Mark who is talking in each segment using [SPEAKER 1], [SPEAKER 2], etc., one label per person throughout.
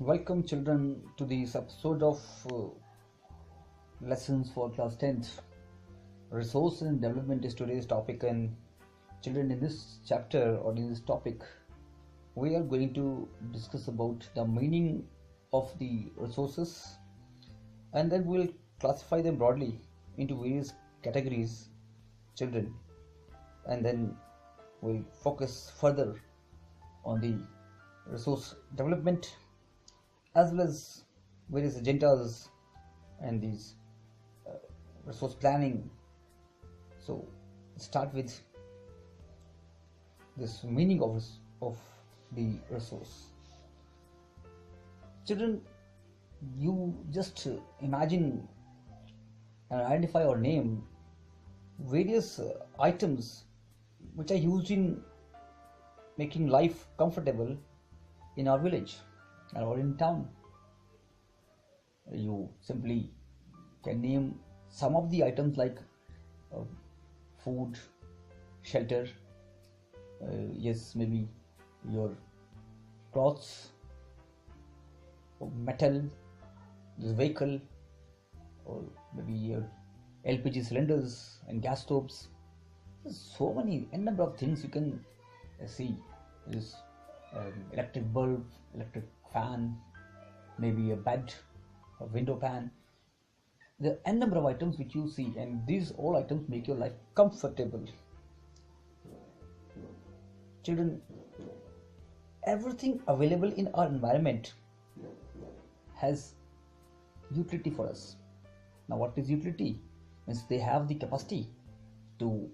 [SPEAKER 1] Welcome, children, to this episode of Lessons for Class 10th. Resource and development is today's topic, and children, in this chapter or in this topic, we are going to discuss about the meaning of the resources, and then we'll classify them broadly into various categories, children, and then we'll focus further on the resource development as well as various agendas and these resource planning. So start with this meaning of the resource. Children, you just imagine and identify or name various items which are used in making life comfortable in our village or in town. You simply can name some of the items like uh, food, shelter, yes, maybe your clothes, or metal, this vehicle, or maybe your LPG cylinders and gas stoves. There's so many, a number of things you can see. There's electric bulb, electric fan, maybe a bed, a window pan. There are a number of items which you see, and these all items make your life comfortable. Children, everything available in our environment has utility for us. Now, what is utility? Means they have the capacity to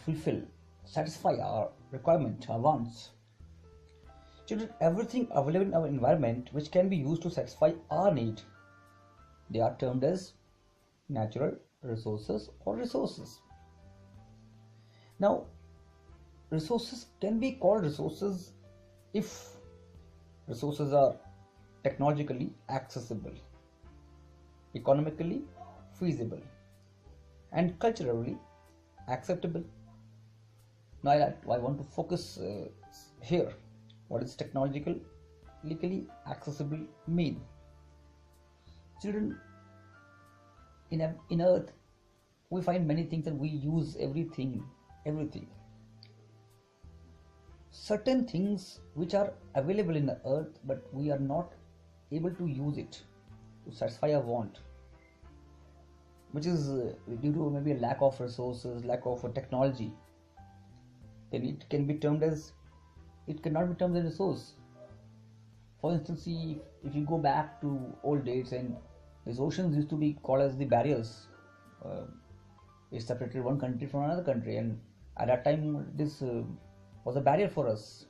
[SPEAKER 1] fulfill, satisfy our requirement, our wants. Children, everything available in our environment which can be used to satisfy our need, they are termed as natural resources or resources. Now, resources can be called resources if resources are technologically accessible, economically feasible, and culturally acceptable. Now, I want to focus here. What does technologically accessible mean? Children, in Earth, we find many things and we use everything. Certain things which are available in the Earth, but we are not able to use it to satisfy our want, which is due to maybe a lack of resources, lack of technology. Then it can be termed as it cannot be termed as a resource. For instance, see, if you go back to old days, and these oceans used to be called as the barriers. It separated one country from another country, and at that time this was a barrier for us.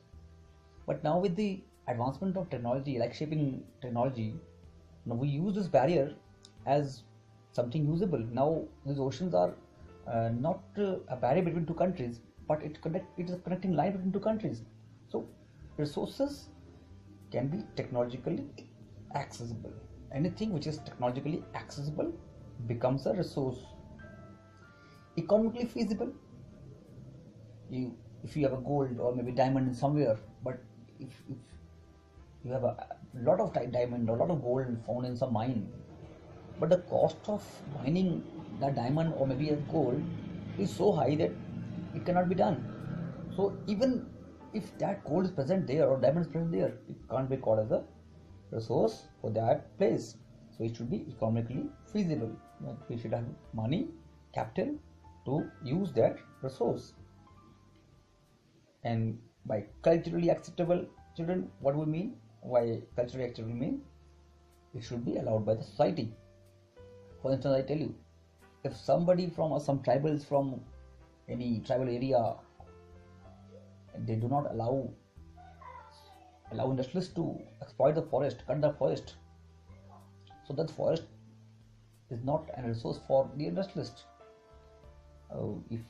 [SPEAKER 1] But now with the advancement of technology, like shaping technology, now we use this barrier as something usable. Now these oceans are not a barrier between two countries, but it is a connecting line between two countries. So, resources can be technologically accessible. Anything which is technologically accessible becomes a resource. Economically feasible. If you have a gold or maybe diamond in somewhere, but if you have a lot of diamond or a lot of gold found in some mine, but the cost of mining that diamond or maybe a gold is so high that it cannot be done. So even if that gold is present there or diamond is present there, it can't be called as a resource for that place. So it should be economically feasible. We should have money, capital to use that resource. And by culturally acceptable, children, what do we mean? Why culturally acceptable mean? It should be allowed by the society. For instance, I tell you, if somebody from some tribals from any tribal area, they do not allow industrialists to exploit the forest, cut the forest. So that forest is not a resource for the industrialist. If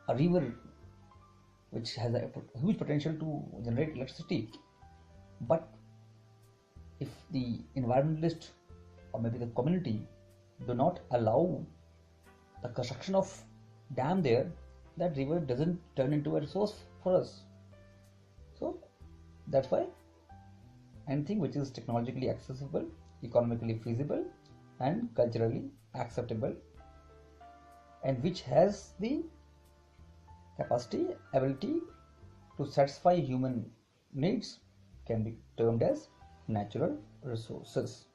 [SPEAKER 1] a river which has a huge potential to generate electricity, but if the environmentalist or maybe the community do not allow the construction of dam there, that river doesn't turn into a resource for us. So that's why anything which is technologically accessible, economically feasible, and culturally acceptable, and which has the capacity, ability to satisfy human needs, can be termed as natural resources.